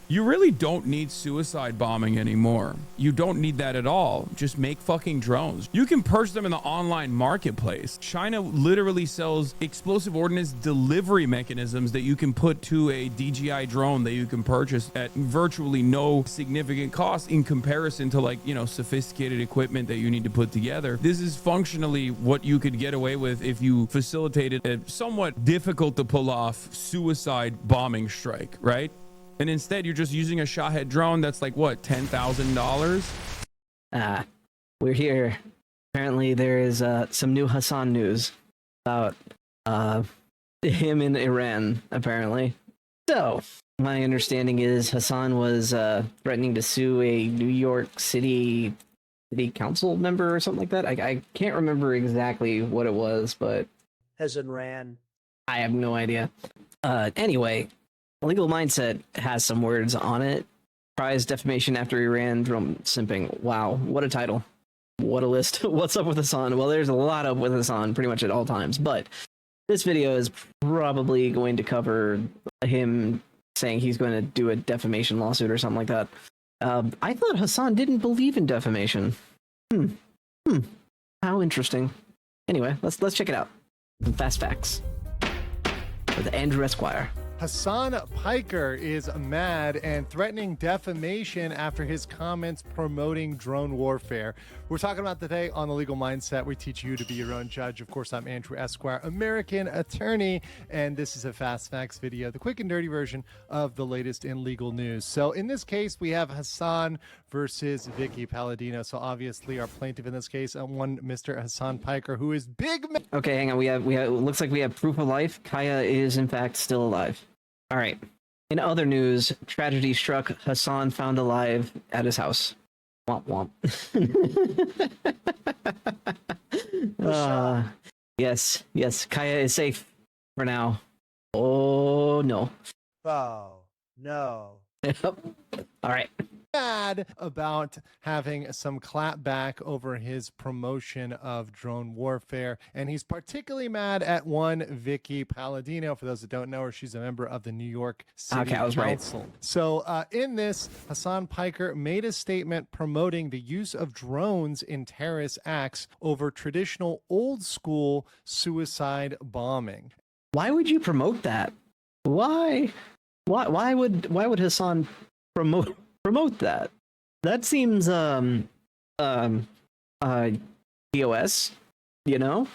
You really don't need suicide bombing anymore. You don't need that at all. Just make fucking drones. You can purchase them in the online marketplace. China literally sells explosive ordnance delivery mechanisms that you can put to a DJI drone that you can purchase at virtually no significant cost in comparison to, like, you know, sophisticated equipment that you need to put together. This is functionally what you could get away with if you facilitated a somewhat difficult to pull off suicide bombing strike, right? And instead, you're just using a Shahed drone that's like, what, $10,000? We're here. Apparently, there is some new Hasan news about him in Iran, apparently. So, my understanding is Hasan was threatening to sue a New York City Council member or something like that. I can't remember exactly what it was, but... Hasan ran. I have no idea. Anyway... Legal Mindset has some words on it. Prize defamation after Iran drone simping. Wow, what a title. What a list. What's up with Hasan? Well, there's a lot up with Hasan pretty much at all times, but this video is probably going to cover him saying he's going to do a defamation lawsuit or something like that. I thought Hasan didn't believe in defamation. How interesting. Anyway, let's check it out. Fast facts with Andrew Esquire. Hasan Piker is mad and threatening defamation after his comments promoting drone warfare. We're talking about today on The Legal Mindset. We teach you to be your own judge. Of course, I'm Andrew Esquire, American attorney, and this is a Fast Facts video, the quick and dirty version of the latest in legal news. So in this case, we have Hasan versus Vicky Palladino. So obviously our plaintiff in this case, one Mr. Hasan Piker, who is big. Okay, hang on. We have looks like we have proof of life. Kaya is in fact still alive. All right. In other news, tragedy struck Hasan found alive at his house. Womp womp. Yes. Kaya is safe for now. Oh no. Oh no. All right. Mad about having some clapback over his promotion of drone warfare, and he's particularly mad at one Vicky Palladino. For those that don't know her, she's a member of the New York City Council. Right. So in this, Hasan Piker made a statement promoting the use of drones in terrorist acts over traditional old school suicide bombing. Why would you promote that? Why would Hasan promote that? That seems POS, you know?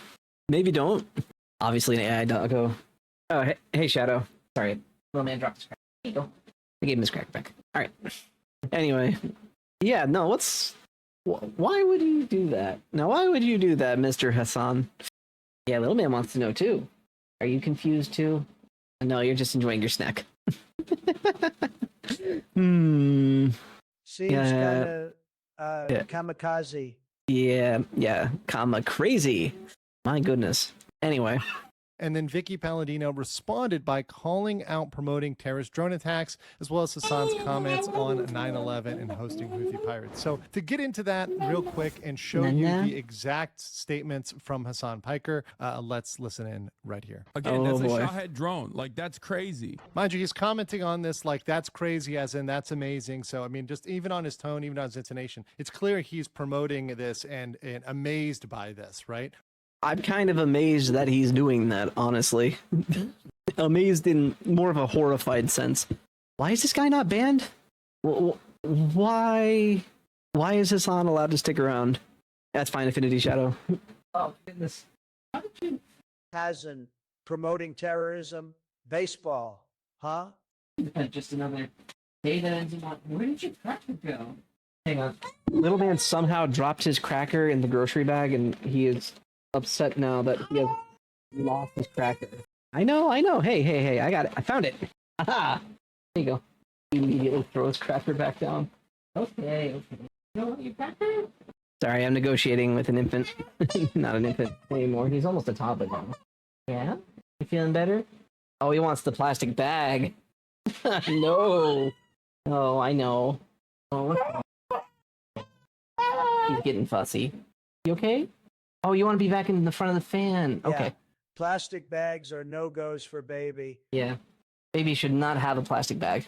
Maybe don't. Obviously an AI doggo. Oh, hey Shadow. Sorry. Little man dropped his crack. There you go. I gave him his crack back. Alright. Anyway. Yeah, no, why would you do that? Now, why would you do that, Mr. Hasan? Yeah, little man wants to know too. Are you confused too? No, you're just enjoying your snack. Seems kind of kamikaze. Yeah, comma crazy. My goodness. Anyway. And then Vicky Palladino responded by calling out promoting terrorist drone attacks, as well as Hasan's comments on 9/11 and hosting Houthi pirates. So to get into that real quick and show you the exact statements from Hasan Piker, let's listen in right here. Again, that's a Shahed drone. Like, that's crazy. Mind you, he's commenting on this like that's crazy, as in that's amazing. So, I mean, just even on his tone, even on his intonation, it's clear he's promoting this and amazed by this, right? I'm kind of amazed that he's doing that, honestly. Amazed in more of a horrified sense. Why is this guy not banned? Why is Hasan allowed to stick around? That's fine, Affinity Shadow. Oh, goodness. How did you... Hasan promoting terrorism? Baseball, huh? Just another day that ends in one. Where did your cracker go? Hang on. Little man somehow dropped his cracker in the grocery bag, and he is upset now that he has lost his cracker. I know. Hey, I got it. I found it. Aha! There you go. He immediately throws cracker back down. Okay. You want your cracker? Sorry, I'm negotiating with an infant. Not an infant anymore. He's almost a toddler now. Yeah? You feeling better? Oh, he wants the plastic bag. No. Oh, I know. Oh. He's getting fussy. You okay? Oh, you want to be back in the front of the fan. Okay. Yeah. Plastic bags are no-goes for baby. Yeah. Baby should not have a plastic bag.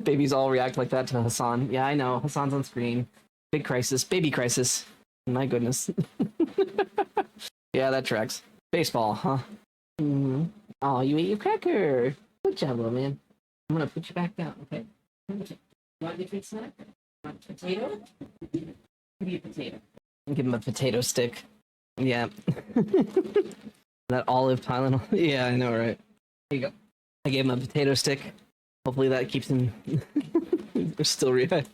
Babies all react like that to Hasan. Yeah, I know. Hasan's on screen. Big crisis. Baby crisis. My goodness. Yeah, that tracks. Baseball, huh? Mm. Oh, you ate your cracker. Good job, little man. I'm gonna put you back down, okay? You want a different snack? Want a potato? Give me a potato. Give him a potato stick. Yeah. That olive Tylenol. Yeah, I know, right? Here you go. I gave him a potato stick. Hopefully that keeps him still react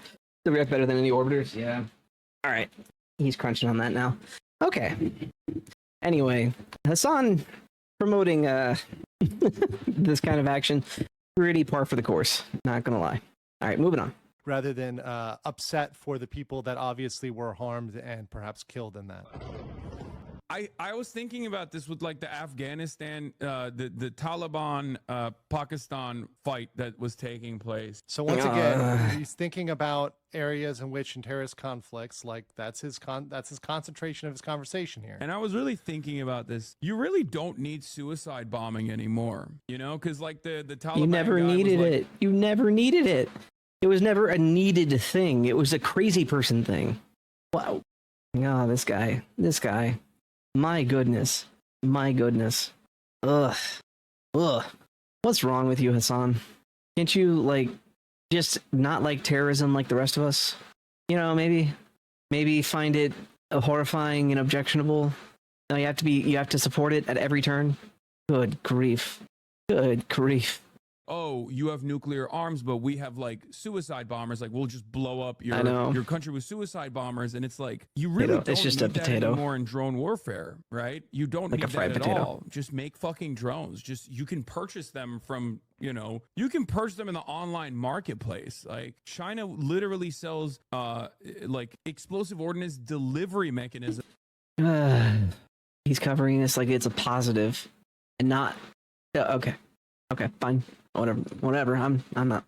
better than any orbiters. Yeah. All right. He's crunching on that now. Okay. Anyway, Hasan promoting this kind of action, pretty par for the course. Not gonna lie. All right, moving on. Rather than upset for the people that obviously were harmed and perhaps killed in that. I was thinking about this with like the Afghanistan, the Taliban, Pakistan fight that was taking place. So once again, he's thinking about areas in which in terrorist conflicts, like that's his concentration of his conversation here. And I was really thinking about this. You really don't need suicide bombing anymore, you know, because like the Taliban. You never needed it. You never needed it. It was never a needed thing. It was a crazy person thing. Wow. Oh, this guy. My goodness. Ugh. What's wrong with you, Hasan? Can't you, like, just not like terrorism like the rest of us? You know, maybe find it horrifying and objectionable. No, you have to support it at every turn. Good grief. Oh, you have nuclear arms, but we have like suicide bombers. Like we'll just blow up your country with suicide bombers, and it's like you really don't it's just need a potato. that anymore in drone warfare, right? You don't Like need a fried that potato. at all. Just make fucking drones. You can purchase them from in the online marketplace. Like China literally sells like explosive ordnance delivery mechanism. He's covering this like it's a positive, and not. Okay, fine. Whatever. I'm not.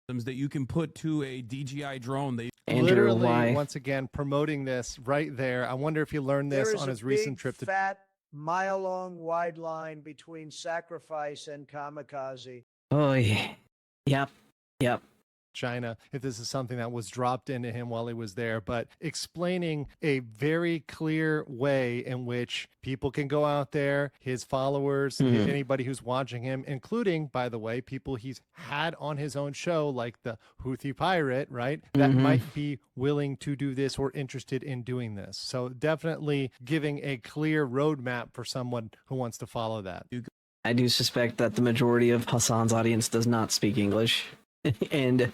That you can put to a DJI drone. Andrew, Literally, why? once again, promoting this right there. I wonder if he learned this There is on a his recent big, trip to. fat, mile-long, wide line between sacrifice and kamikaze. Oh yeah. Yep. China, if this is something that was dropped into him while he was there, but explaining a very clear way in which people can go out there, his followers, anybody who's watching him, including, by the way, people he's had on his own show, like the Houthi pirate, right? That might be willing to do this or interested in doing this. So definitely giving a clear roadmap for someone who wants to follow that. I do suspect that the majority of Hasan's audience does not speak English. And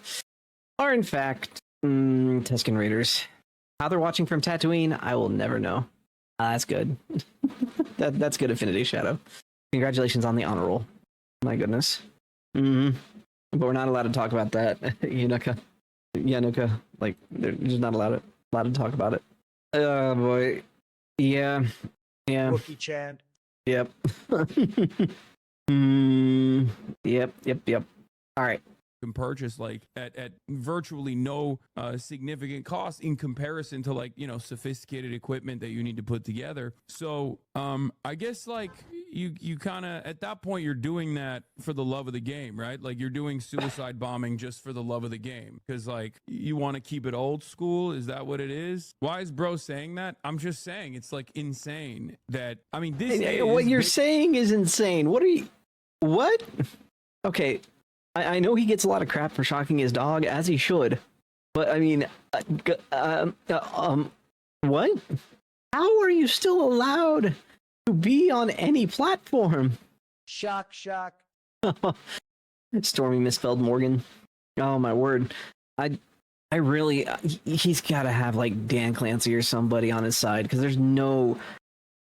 are in fact Tusken Raiders. How they're watching from Tatooine, I will never know. That's good. That's good, Affinity Shadow. Congratulations on the honor roll. My goodness. But we're not allowed to talk about that. Yanuka, like they're just not allowed to talk about it. Oh boy. Yeah. Wookiee chant. Yep. Yep. All right. Can purchase like at virtually no significant cost in comparison to like sophisticated equipment that you need to put together. So I guess like you kind of at that point you're doing that for the love of the game, right? Like you're doing suicide bombing just for the love of the game because like you want to keep it old school. Is that what it is? Why is bro saying that? I'm just saying it's like insane that what you're saying is insane. What? Okay. I know he gets a lot of crap for shocking his dog, as he should. But I mean, what? How are you still allowed to be on any platform? Shock. Stormy misspelled Morgan. Oh my word! I really, he's got to have like Dan Clancy or somebody on his side because there's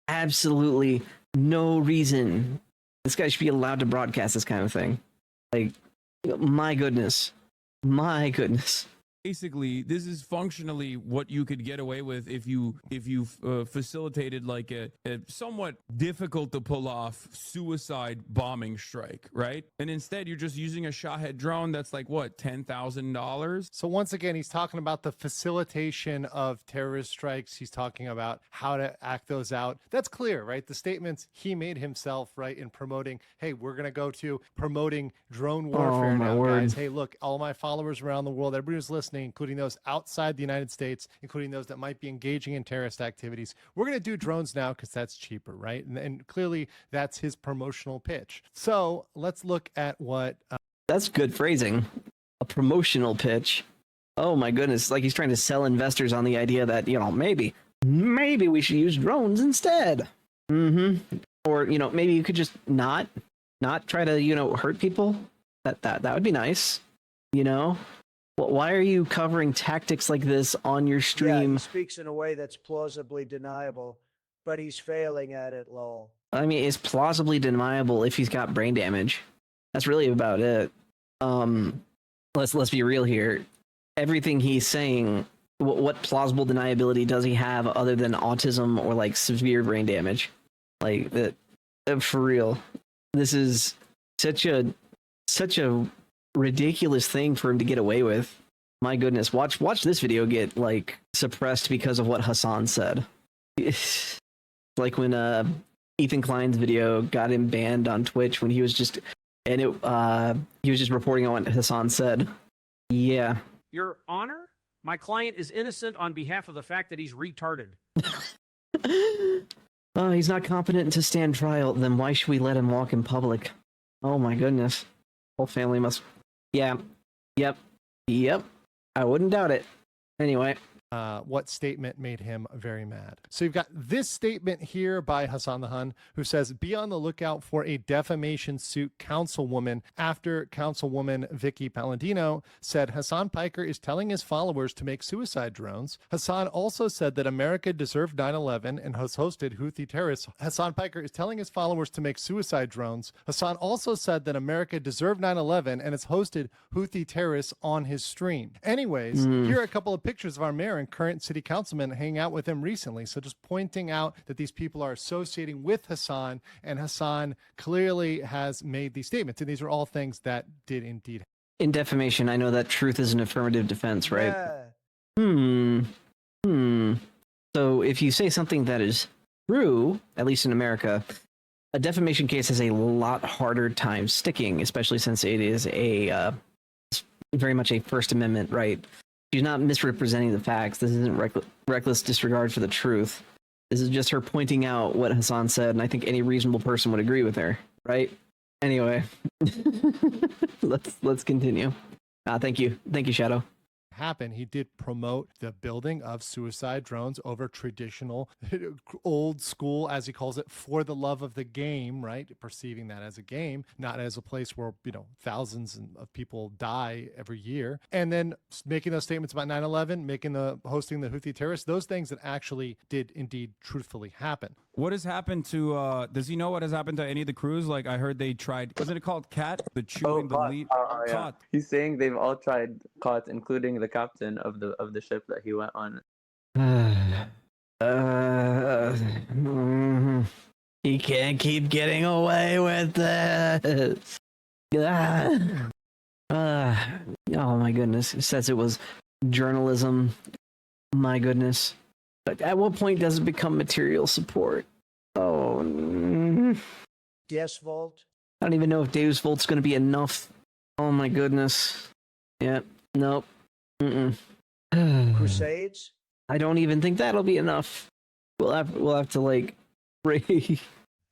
absolutely no reason this guy should be allowed to broadcast this kind of thing. Like. My goodness. basically, this is functionally what you could get away with if you facilitated like a somewhat difficult to pull off suicide bombing strike, right? And instead, you're just using a Shahed drone that's like what, $10,000? So once again, he's talking about the facilitation of terrorist strikes. He's talking about how to act those out. That's clear, right? The statements he made himself, right, in promoting, hey, we're going to go to promoting drone warfare now, guys. Hey, look, all my followers around the world, everybody who's listening, including those outside the United States, including those that might be engaging in terrorist activities, we're going to do drones now because that's cheaper, right? And clearly that's his promotional pitch. So let's look at what... That's good phrasing. A promotional pitch. Oh my goodness. Like he's trying to sell investors on the idea that, you know, maybe we should use drones instead. Or, you know, maybe you could just not try to, you know, hurt people. That would be nice. You know? Why are you covering tactics like this on your stream? Yeah, he speaks in a way that's plausibly deniable, but he's failing at it, lol. I mean, it's plausibly deniable if he's got brain damage. That's really about it. Let's be real here. Everything he's saying, what plausible deniability does he have other than autism or like severe brain damage? Like that, for real. This is such a ridiculous thing for him to get away with. My goodness, watch this video get like suppressed because of what Hasan said. Like when Ethan Klein's video got him banned on Twitch when he was just reporting on what Hasan said. Yeah. Your Honor, my client is innocent on behalf of the fact that he's retarded. He's not competent to stand trial. Then why should we let him walk in public? Oh my goodness. Whole family must... Yeah. Yep. I wouldn't doubt it. Anyway. What statement made him very mad. So you've got this statement here by Hasan the Hun, who says, be on the lookout for a defamation suit councilwoman after Councilwoman Vicky Palladino said Hasan Piker is telling his followers to make suicide drones. Hasan also said that America deserved 9/11 and has hosted Houthi terrorists. Hasan Piker is telling his followers to make suicide drones. Hasan also said that America deserved 9/11 and has hosted Houthi terrorists on his stream. Anyways, here are a couple of pictures of our mayor and current city councilman hanging out with him recently. So just pointing out that these people are associating with Hasan, and Hasan clearly has made these statements. And these are all things that did indeed. In defamation, I know that truth is an affirmative defense, right? Yeah. So if you say something that is true, at least in America, a defamation case has a lot harder time sticking, especially since it is very much a First Amendment right. She's not misrepresenting the facts. This isn't reckless disregard for the truth. This is just her pointing out what Hasan said, and I think any reasonable person would agree with her, right? Anyway, let's continue. Thank you, Shadow. Happen, he did promote the building of suicide drones over traditional, old school, as he calls it, for the love of the game, right? Perceiving that as a game, not as a place where, you know, thousands of people die every year. And then making those statements about 9/11, hosting the Houthi terrorists, those things that actually did indeed truthfully happen. What has happened to, does he know what has happened to any of the crews? Like I heard they tried, wasn't it called CAT? The chewing, the lead? Yeah. COT. He's saying they've all tried COT, including the captain of the ship that he went on. He can't keep getting away with this. Oh my goodness. It says it was journalism. My goodness. But at what point does it become material support? Oh. Yes, Volt. I don't even know if Dave's Volt's going to be enough. Oh my goodness. Yeah. Nope. Crusades? I don't even think that'll be enough. We'll have to like pray.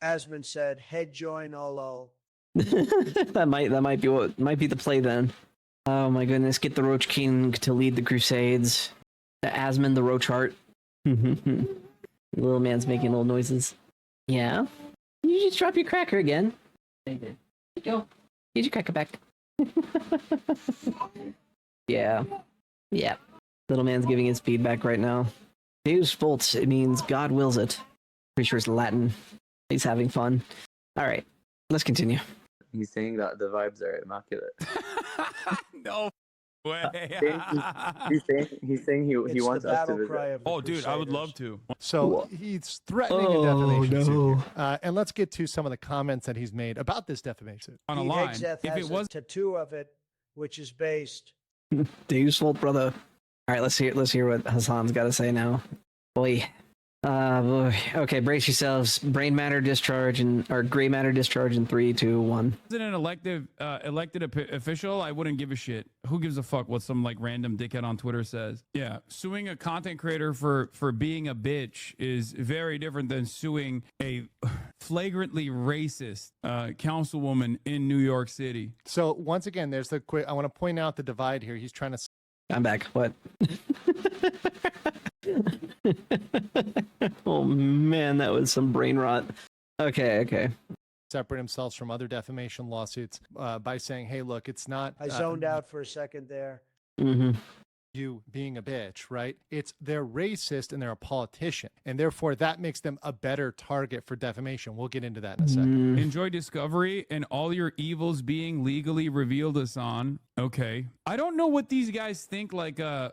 Asmund said, head join Olo. that might be the play then. Oh my goodness, get the Roach King to lead the Crusades. The Asmund the Roach Heart. Little man's making little noises. Yeah? You just drop your cracker again. There you go. Get your cracker back. Yeah. Little man's giving his feedback right now. Deus Vult, it means God wills it. Pretty sure it's Latin. He's having fun. Alright, let's continue. He's saying that the vibes are immaculate. No. He's saying he It's wants the us to battle visit. cry of the Oh, dude, I would Crusaders. love to. So he's threatening a defamation suit here. And let's get to some of the comments that he's made about this defamation suit. On a Pete line. Hegseth If has it was a tattoo of it, which is based. Dave's fault, brother. All right, let's hear what Hassan's got to say now. Boy. Boy. Okay, brace yourselves. Brain matter discharge or gray matter discharge in 3, 2, 1. an elected official, I wouldn't give a shit. Who gives a fuck what some like random dickhead on Twitter says? Yeah, suing a content creator for being a bitch is very different than suing a flagrantly racist councilwoman in New York City. So once again, there's the quick. I want to point out the divide here. He's trying to. I'm back. What? Oh man, that was some brain rot. Okay. Separate themselves from other defamation lawsuits by saying, "Hey, look, it's not." I zoned out for a second there. Mm-hmm. You being a bitch, right? It's they're racist and they're a politician, and therefore that makes them a better target for defamation. We'll get into that in a second. Enjoy discovery and all your evils being legally revealed, Hasan. Okay. I don't know what these guys think like a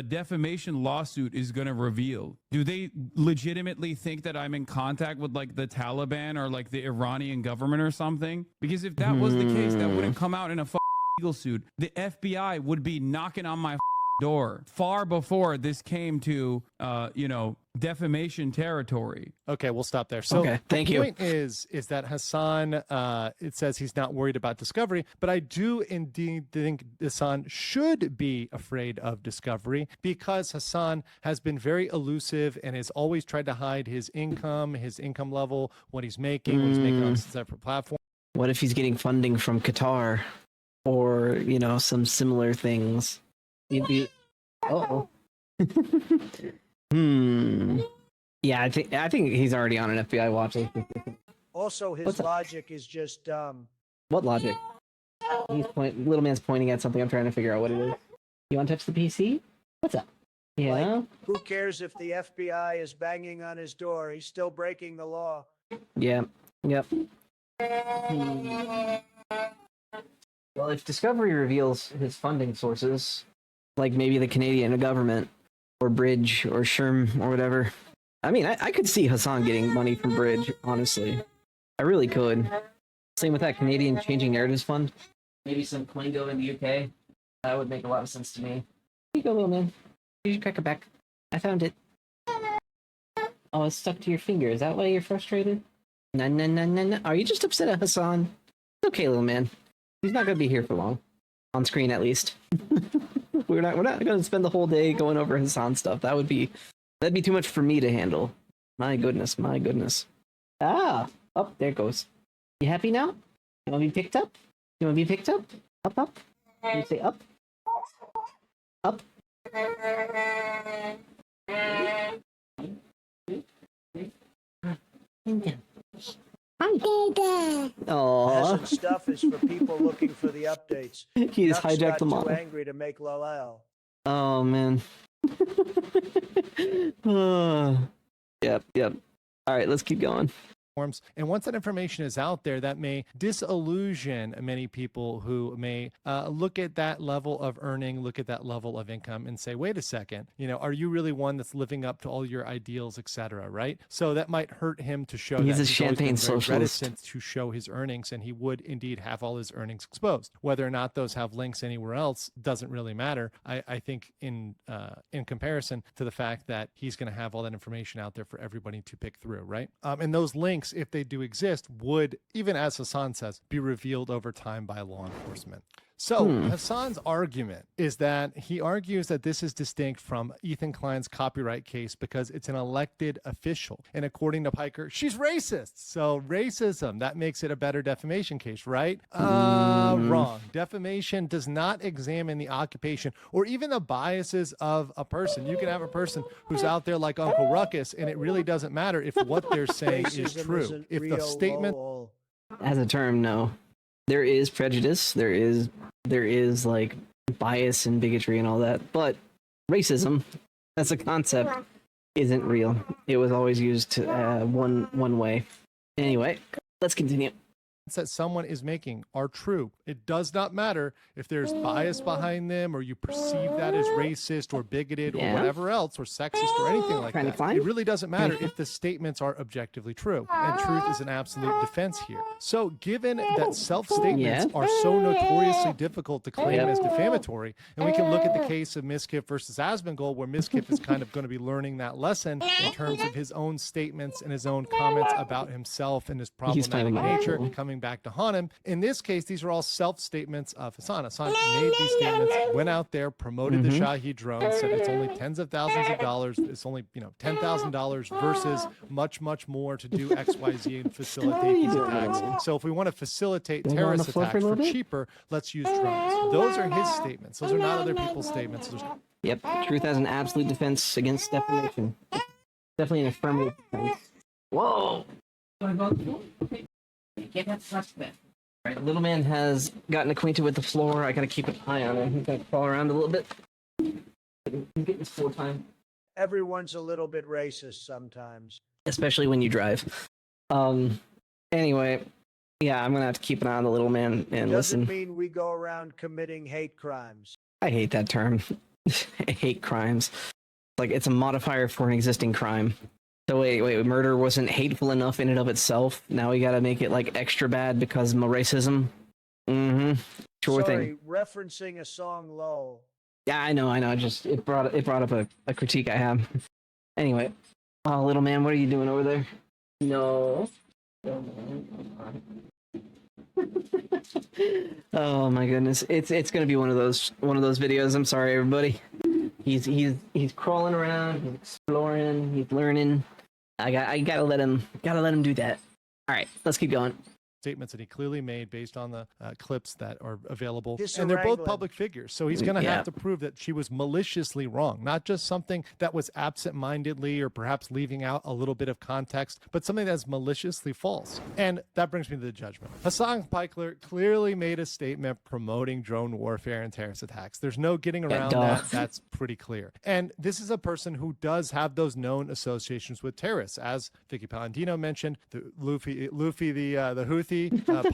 defamation lawsuit is going to reveal. Do they legitimately think that I'm in contact with like the Taliban or like the Iranian government or something? Because if that was the case, that wouldn't come out in a legal suit. The FBI would be knocking on my door far before this came to defamation territory. Okay, we'll stop there. So thank the you. point is that Hasan, it says he's not worried about discovery, but I do indeed think Hasan should be afraid of discovery because Hasan has been very elusive and has always tried to hide his income level, what he's making on separate platforms. What if he's getting funding from Qatar or, some similar things? You'd be... Uh-oh. Yeah, I think he's already on an FBI watch list. Also, his logic is just dumb. What logic? Little man's pointing at something. I'm trying to figure out what it is. You want to touch the PC? What's up? Yeah. Like, who cares if the FBI is banging on his door? He's still breaking the law. Yeah. Yep. Well, if Discovery reveals his funding sources, like maybe the Canadian government or Bridge or Sherm or whatever, I mean, I could see Hasan getting money from Bridge, honestly. I really could. Same with that Canadian Changing Narratives Fund. Maybe some Klingo in the UK. That would make a lot of sense to me. Here you go, little man. Here's your cracker back. I found it. Oh, it's stuck to your finger. Is that why you're frustrated? No. Are you just upset at Hasan? It's okay, little man. He's not going to be here for long. On screen, at least. We're not going to spend the whole day going over Hasan stuff. That'd be too much for me to handle. My goodness. Ah! Up, there it goes. You happy now? You want to be picked up? Up? You say up? Up? Aww. Hasan stuff is for people looking for the updates. He just Nuck's hijacked got the model. too angry to make Lalal. Oh, man. Yep. All right, let's keep going. And once that information is out there, that may disillusion many people who may look at that level of earning, look at that level of income and say, wait a second, are you really one that's living up to all your ideals, etc., right? So that might hurt him to show He's that a champagne always been very socialist. reticent to show his earnings, and he would indeed have all his earnings exposed. Whether or not those have links anywhere else doesn't really matter. I think in comparison to the fact that he's going to have all that information out there for everybody to pick through, right? And those links, if they do exist, would, even as Hasan says, be revealed over time by law enforcement. So Hasan's argument is that he argues that this is distinct from Ethan Klein's copyright case because it's an elected official. And according to Piker, she's racist. So racism, that makes it a better defamation case, right? Wrong. Defamation does not examine the occupation or even the biases of a person. You can have a person who's out there like Uncle Ruckus, and it really doesn't matter if what they're saying is Racism true. isn't If the real, statement... lol. As a term, no. There is prejudice. There is like bias and bigotry and all that. But racism, as a concept, isn't real. It was always used one way. Anyway, let's continue. that someone is making are true. It does not matter if there's bias behind them or you perceive that as racist or bigoted or whatever else or sexist or anything like that. It really doesn't matter if the statements are objectively true. And truth is an absolute defense here. So given that self-statements are so notoriously difficult to claim as defamatory, and we can look at the case of Miskiff versus Asmongold, where Miskiff is kind of going to be learning that lesson in terms of his own statements and his own comments about himself and his problematic nature coming back to haunt him. In this case, these are all self-statements of Hasan. Hasan made these statements, went out there, promoted the Shahi drone, said it's only tens of thousands of dollars. It's only, $10,000 versus much, much more to do XYZ and facilitate these attacks. So if we want to facilitate terrorist attacks for cheaper, let's use drones. Those are his statements. Those are not other people's statements. Yep. Truth as an absolute defense against defamation. Definitely an affirmative defense. Whoa! Get that suspect. All right, little man has gotten acquainted with the floor. I gotta keep an eye on him. He's gonna crawl around a little bit. He's getting floor time. Everyone's a little bit racist sometimes. Especially when you drive. Anyway, yeah, I'm gonna have to keep an eye on the little man and Doesn't listen. mean we go around committing hate crimes. I hate that term. I hate crimes. Like, it's a modifier for an existing crime. So wait, murder wasn't hateful enough in and of itself. Now we gotta make it like extra bad because of racism. Sure thing. Referencing a song Low. Yeah, I know. Just it brought up a critique I have. Anyway, oh, little man, what are you doing over there? No. Oh my goodness, it's gonna be one of those videos. I'm sorry, everybody. He's crawling around, he's exploring, he's learning. I gotta let him do that. All right, let's keep going. Statements that he clearly made based on the clips that are available. Just And they're both wrangling. public figures. So he's going to have to prove that she was maliciously wrong, not just something that was absent-mindedly or perhaps leaving out a little bit of context, but something that's maliciously false. And that brings me to the judgment. Hasan Piker clearly made a statement promoting drone warfare and terrorist attacks. There's no getting around that. That's pretty clear. And this is a person who does have those known associations with terrorists. As Vicky Palladino mentioned, the Luffy the Houthi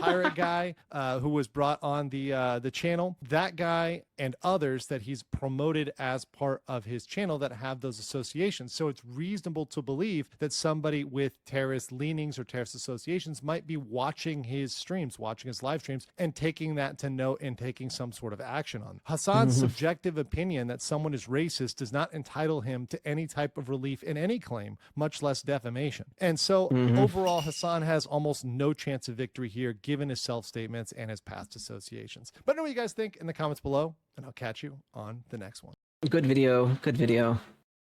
pirate guy who was brought on the channel, that guy and others that he's promoted as part of his channel that have those associations. So it's reasonable to believe that somebody with terrorist leanings or terrorist associations might be watching his streams, watching his live streams, and taking that to note and taking some sort of action on. Hasan's subjective opinion that someone is racist does not entitle him to any type of relief in any claim, much less defamation. And so overall, Hasan has almost no chance of victory here, given his self-statements and his past associations. But I know what you guys think in the comments below, and I'll catch you on the next one. Good video.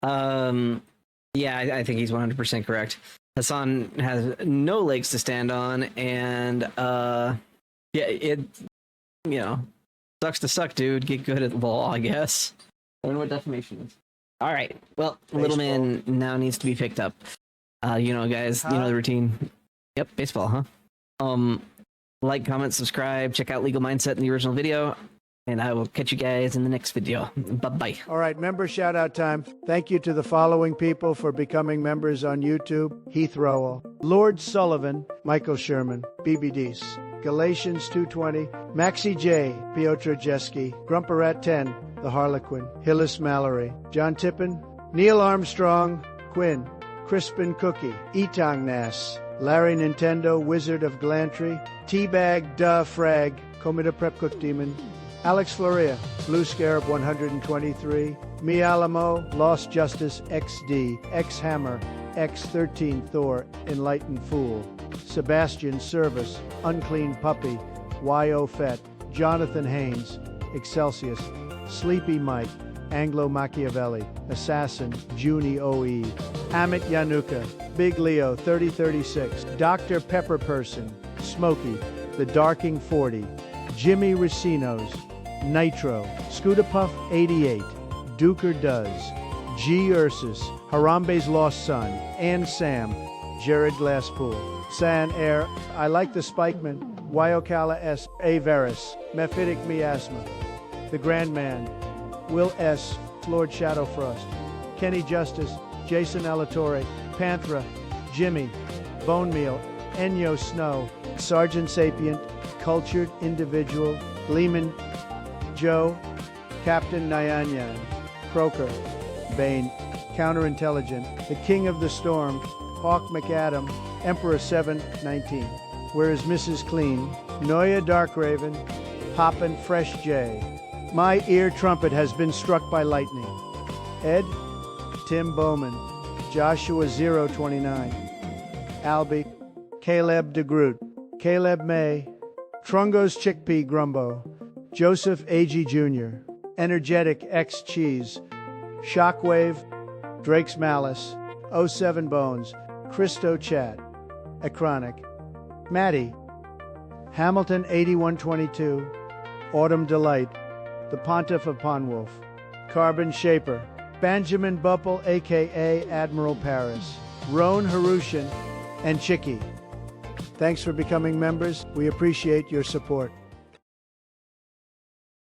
Yeah, I think he's 100% correct. Hasan has no legs to stand on, and it sucks to suck, dude. Get good at law, I guess. I don't know what defamation is. All right, well, little man now needs to be picked up. Guys, you know the routine. Yep, baseball, huh? Like, comment, subscribe, check out Legal Mindset in the original video, and I will catch you guys in the next video. Bye-bye. All right, member shout out time. Thank you to the following people for becoming members on YouTube: Heath Rowell, Lord Sullivan, Michael Sherman, BBDs, Galatians 2:20, Maxie J, Piotr Jeski, Grumperat 10, The Harlequin, Hillis Mallory, John Tippin, Neil Armstrong, Quinn, Crispin Cookie, Etang Nass, Larry Nintendo, Wizard of Glantry, Teabag Duh Frag, Comida Prep Cook Demon, Alex Floria, Blue Scarab 123, Mi Alamo, Lost Justice XD, X Hammer, X13 Thor, Enlightened Fool, Sebastian Service, Unclean Puppy, Y.O. Fett, Jonathan Haynes, Excelsius, Sleepy Mike, Anglo Machiavelli, Assassin, Junie OE, Amit Yanuka, Big Leo 3036, Dr. Pepper Person, Smokey, The Darking 40, Jimmy Racinos, Nitro, Scootapuff 88, Duker Does, G. Ursus, Harambe's Lost Son, Ann Sam, Jared Glasspool, San Air, I Like the Spikeman, Wyokala S. A. Veris, Mephitic Miasma, The Grand Man, Will S., Lord Shadowfrost, Kenny Justice, Jason Alatorre, Panthra, Jimmy, Bone Meal, Enyo Snow, Sergeant Sapient, Cultured Individual, Lehman Joe, Captain Nyanyan, Croker, Bane, Counterintelligent, The King of the Storm, Hawk McAdam, Emperor 719. Where is Mrs. Clean? Noya Darkraven, Poppin' Fresh J. My ear trumpet has been struck by lightning. Ed, Tim Bowman, Joshua 029, Albie, Caleb DeGroot, Caleb May, Trungo's Chickpea Grumbo, Joseph A.G. Jr., Energetic X Cheese, Shockwave, Drake's Malice, 07 Bones, Christo Chat, Acronic, Maddie, Hamilton 8122, Autumn Delight, The Pontiff of Ponwolf, Carbon Shaper, Benjamin Bupple aka Admiral Paris, Roan Harushan, and Chicky. Thanks for becoming members. We appreciate your support.